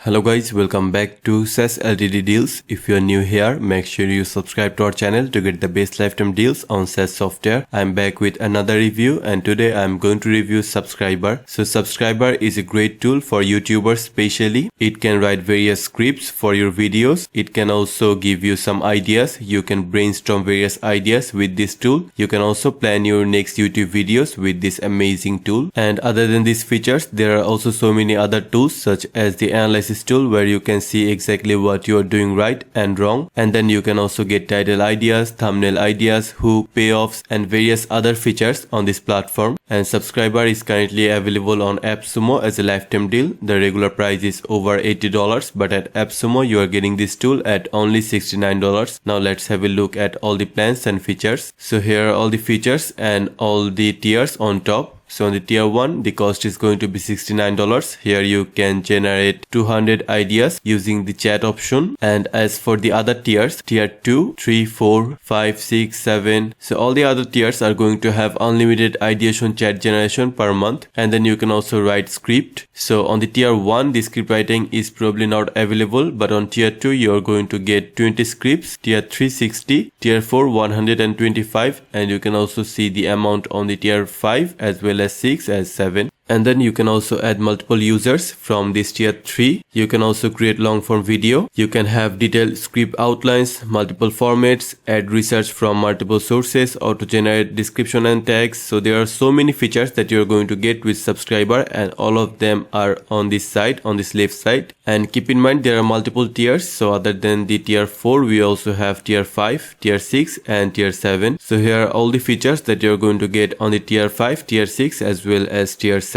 Hello guys, welcome back to SaaS LTD deals. If you are new here, make sure you subscribe to our channel to get the best lifetime deals on SaaS software. I'm back with another review and today I'm going to review Subscriber. So Subscriber is a great tool for YouTubers especially. It can write various scripts for your videos. It can also give you some ideas. You can brainstorm various ideas with this tool. You can also plan your next YouTube videos with this amazing tool. And other than these features, there are also so many other tools such as the analysis tool where you can see exactly what you are doing right and wrong, and then you can also get title ideas, thumbnail ideas, hook, payoffs and various other features on this platform. And Subscriber is currently available on Appsumo as a lifetime deal. The regular price is over $80, but at Appsumo you are getting this tool at only $69. Now let's have a look at all the plans and features. So here are all the features and all the tiers on top. So on the tier 1, the cost is going to be $69. Here you can generate 200 ideas using the chat option. And as for the other tiers, tier 2, 3, 4, 5, 6, 7. So all the other tiers are going to have unlimited ideation chat generation per month. And then you can also write script. So on the tier 1, the script writing is probably not available. But on tier 2, you're going to get 20 scripts. Tier 3, 60. Tier 4, 125. And you can also see the amount on the tier 5 as well as 6 as 7. And then you can also add multiple users from this tier 3. You can also create long form video. You can have detailed script outlines, multiple formats, add research from multiple sources, auto generate description and tags. So there are so many features that you're going to get with Subscriber, and all of them are on this side, on this left side. And keep in mind there are multiple tiers. So other than the tier 4, we also have tier 5, tier 6 and tier 7. So here are all the features that you're going to get on the tier 5, tier 6 as well as tier 7.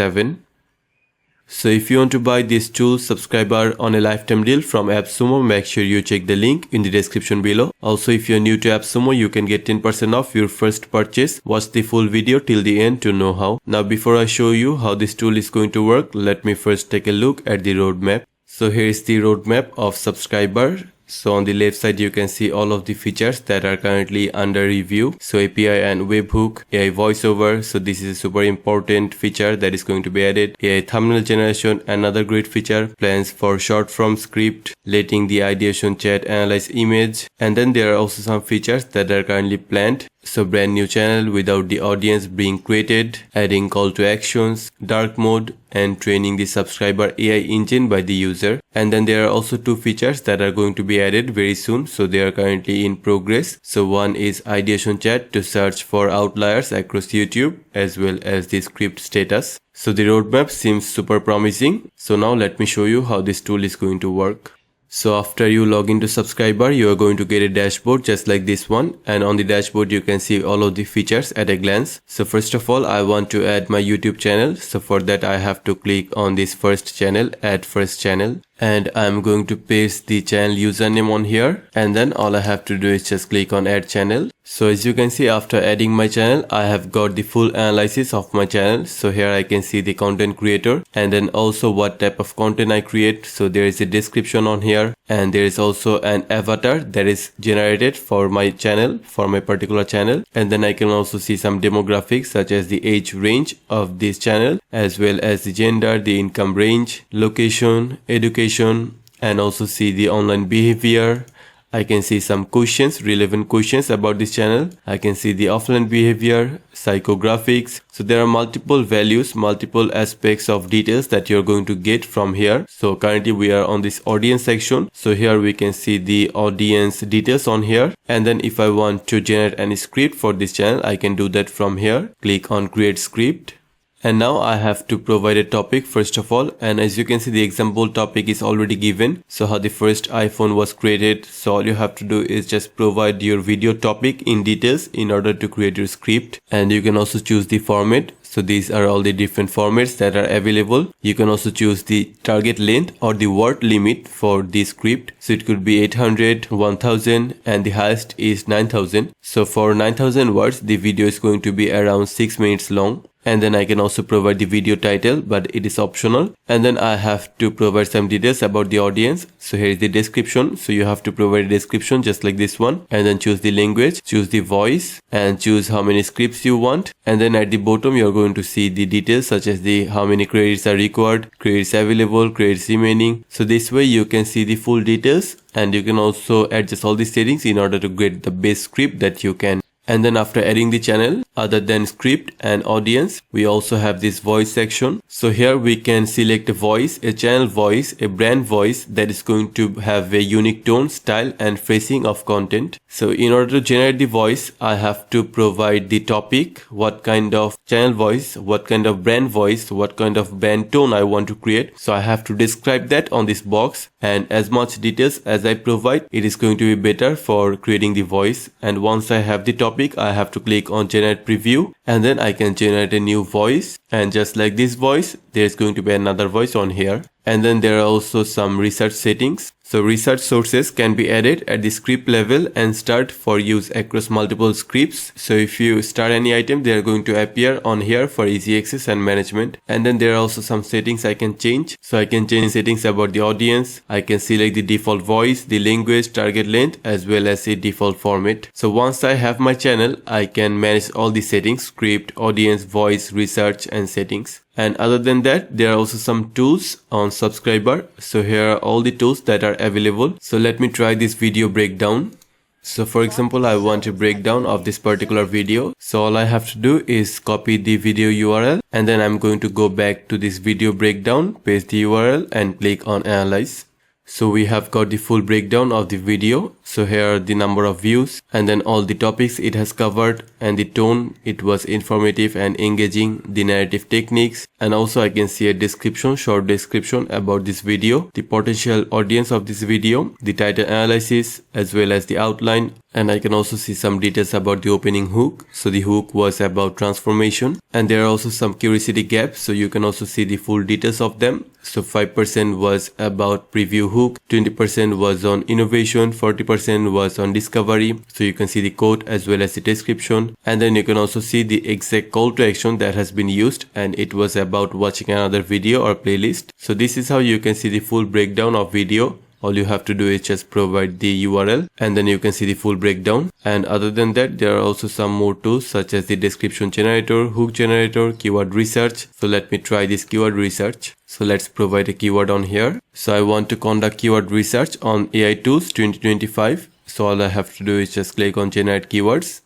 So if you want to buy this tool Subscriber on a lifetime deal from Appsumo, make sure you check the link in the description below. Also, if you're new to Appsumo, you can get 10% off your first purchase. Watch the full video till the end to know how. Now before I show you how this tool is going to work, let me first take a look at the roadmap. So here is the roadmap of Subscriber. So on the left side, you can see all of the features that are currently under review. So API and webhook, AI voiceover. So this is a super important feature that is going to be added. AI thumbnail generation, another great feature. Plans for short form script, letting the ideation chat analyze image. And then there are also some features that are currently planned. So brand new channel without the audience being created, adding call to actions, dark mode, and training the Subscriber AI engine by the user. And then there are also two features that are going to be added very soon. So they are currently in progress. So one is ideation chat to search for outliers across YouTube as well as the script status. So the roadmap seems super promising. So now let me show you how this tool is going to work. So after you log into Subscriber, you are going to get a dashboard just like this one, and on the dashboard you can see all of the features at a glance. So first of all, I want to add my YouTube channel. So for that I have to click on this first channel, add first channel, and I'm going to paste the channel username on here, and then all I have to do is just click on add channel. So as you can see, after adding my channel, I have got the full analysis of my channel. So here I can see the content creator and then also what type of content I create. So there is a description on here, and there is also an avatar that is generated for my channel, for my particular channel. And then I can also see some demographics such as the age range of this channel, as well as the gender, the income range, location, education, and also see the online behavior. I can see some questions, relevant questions about this channel. I can see the offline behavior, psychographics. So there are multiple values, multiple aspects of details that you're going to get from here. So currently we are on this audience section. So here we can see the audience details on here. And then if I want to generate any script for this channel, I can do that from here. Click on create script. And now I have to provide a topic first of all, and as you can see the example topic is already given. So how the first iPhone was created. So all you have to do is just provide your video topic in details in order to create your script, and you can also choose the format. So these are all the different formats that are available. You can also choose the target length or the word limit for the script. So it could be 800, 1000, and the highest is 9000. So for 9000 words, the video is going to be around 6 minutes long. and then I can also provide the video title, but it is optional. And then I have to provide some details about the audience. So here is the description. So you have to provide a description just like this one, and then choose the language, choose the voice, and choose how many scripts you want. And then at the bottom you're going to see the details such as the how many credits are required, credits available, credits remaining. So this way you can see the full details, and you can also adjust all the settings in order to get the best script that you can. And then after adding the channel, other than script and audience, we also have this voice section. So here we can select a voice, a channel voice, a brand voice that is going to have a unique tone, style and phrasing of content. So in order to generate the voice, I have to provide the topic, what kind of channel voice, what kind of brand voice, what kind of brand tone I want to create. So I have to describe that on this box, and as much details as I provide, it is going to be better for creating the voice. And once I have the topic, I have to click on generate preview, and then I can generate a new voice. And just like this voice, there's going to be another voice on here. And then there are also some research settings. So research sources can be added at the script level and start for use across multiple scripts. So if you start any item, they are going to appear on here for easy access and management. And then there are also some settings I can change. So I can change settings about the audience. I can select the default voice, the language, target length, as well as a default format. So once I have my channel, I can manage all the settings: script, audience, voice, research, and settings. And other than that, there are also some tools on subscriber. So here are all the tools that are available. So let me try this video breakdown. So for example, I want a breakdown of this particular video. So all I have to do is copy the video URL, and then I'm going to go back to this video breakdown, paste the URL and click on analyze. So we have got the full breakdown of the video. So here are the number of views, and then all the topics it has covered, and the tone, it was informative and engaging, the narrative techniques, and also I can see a description, short description about this video, the potential audience of this video, the title analysis, as well as the outline. And I can also see some details about the opening hook. So the hook was about transformation, and there are also some curiosity gaps. So you can also see the full details of them. So 5% was about preview hook, 20% was on innovation, 40% was on discovery. So you can see the code as well as the description, and then you can also see the exact call to action that has been used, and it was about watching another video or playlist. So this is how you can see the full breakdown of video. All you have to do is just provide the URL, and then you can see the full breakdown. And other than that, there are also some more tools such as the description generator, hook generator, keyword research. So let me try this keyword research. So let's provide a keyword on here. So I want to conduct keyword research on AI tools 2025. So all I have to do is just click on generate keywords.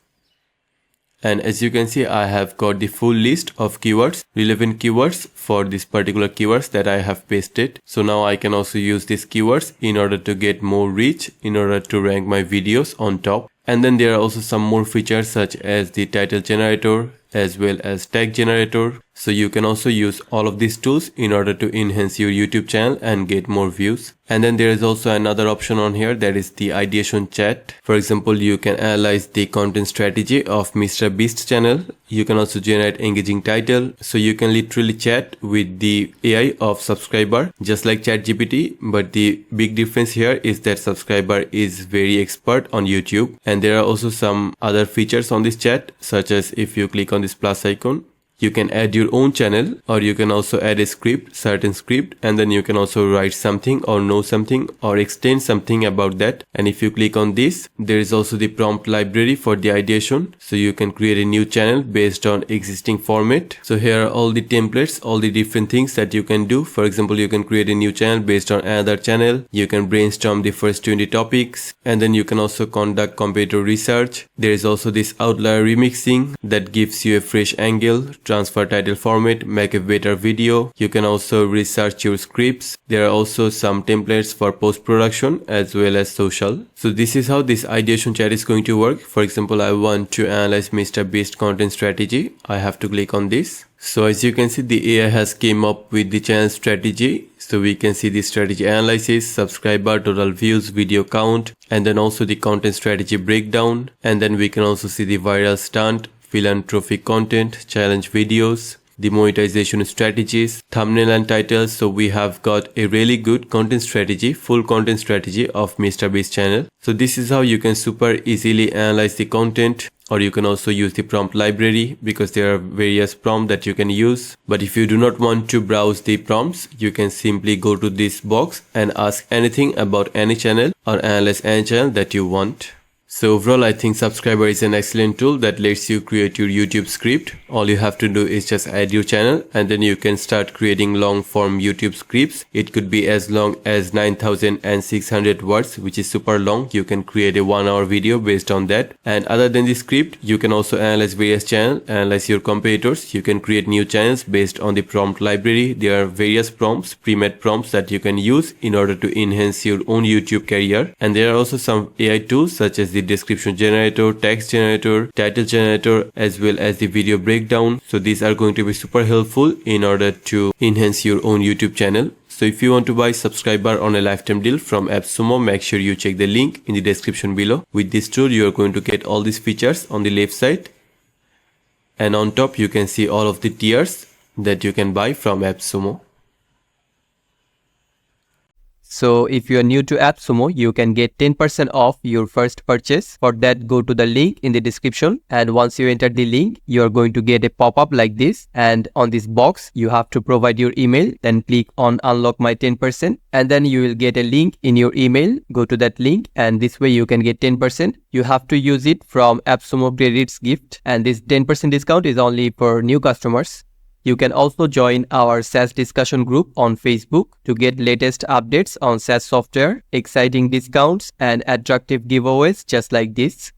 And as you can see, I have got the full list of keywords, relevant keywords for this particular keywords that I have pasted. So now I can also use these keywords in order to get more reach, in order to rank my videos on top. And then there are also some more features such as the title generator as well as tag generator. So you can also use all of these tools in order to enhance your YouTube channel and get more views. And then there is also another option on here, that is the ideation chat. For example, you can analyze the content strategy of MrBeast channel. You can also generate engaging title. So you can literally chat with the AI of subscriber just like ChatGPT, but the big difference here is that subscriber is very expert on YouTube. And there are also some other features on this chat, such as if you click on this plus icon, you can add your own channel, or you can also add a script, certain script, and then you can also write something or know something or extend something about that. And if you click on this, there is also the prompt library for the ideation. So you can create a new channel based on existing format. So here are all the templates, all the different things that you can do. For example, you can create a new channel based on another channel. You can brainstorm the first 20 topics, and then you can also conduct competitor research. There is also this outlier remixing that gives you a fresh angle, transfer title format, make a better video. You can also research your scripts. There are also some templates for post-production as well as social. So this is how this ideation chat is going to work. For example, I want to analyze MrBeast content strategy. I have to click on this. So as you can see, the AI has came up with the channel strategy. So we can see the strategy analysis, subscriber, total views, video count, and then also the content strategy breakdown. And then we can also see the viral stunt, philanthropic content, challenge videos, the monetization strategies, thumbnail and titles. So we have got a really good content strategy, full content strategy of MrBeast channel. So this is how you can super easily analyze the content, or you can also use the prompt library because there are various prompts that you can use. But if you do not want to browse the prompts, you can simply go to this box and ask anything about any channel or analyze any channel that you want. So overall, I think Subscriber is an excellent tool that lets you create your YouTube script. All you have to do is just add your channel, and then you can start creating long form YouTube scripts. It could be as long as 9,600 words, which is super long. You can create a 1-hour video based on that. And other than the script, you can also analyze various channels, analyze your competitors. You can create new channels based on the prompt library. There are various prompts, pre-made prompts that you can use in order to enhance your own YouTube career. And there are also some AI tools such as the description generator, text generator, title generator, as well as the video breakdown. So these are going to be super helpful in order to enhance your own YouTube channel. So if you want to buy Subscriber on a lifetime deal from Appsumo, make sure you check the link in the description below. With this tool, you are going to get all these features on the left side. And on top, you can see all of the tiers that you can buy from Appsumo. So if you are new to Appsumo, you can get 10% off your first purchase. For that, go to the link in the description, and once you enter the link, you are going to get a pop-up like this, and on this box you have to provide your email, then click on unlock my 10%, and then you will get a link in your email. Go to that link, and this way you can get 10%. You have to use it from Appsumo credits gift, and this 10% discount is only for new customers. You can also join our SaaS discussion group on Facebook to get latest updates on SaaS software, exciting discounts, and attractive giveaways just like this.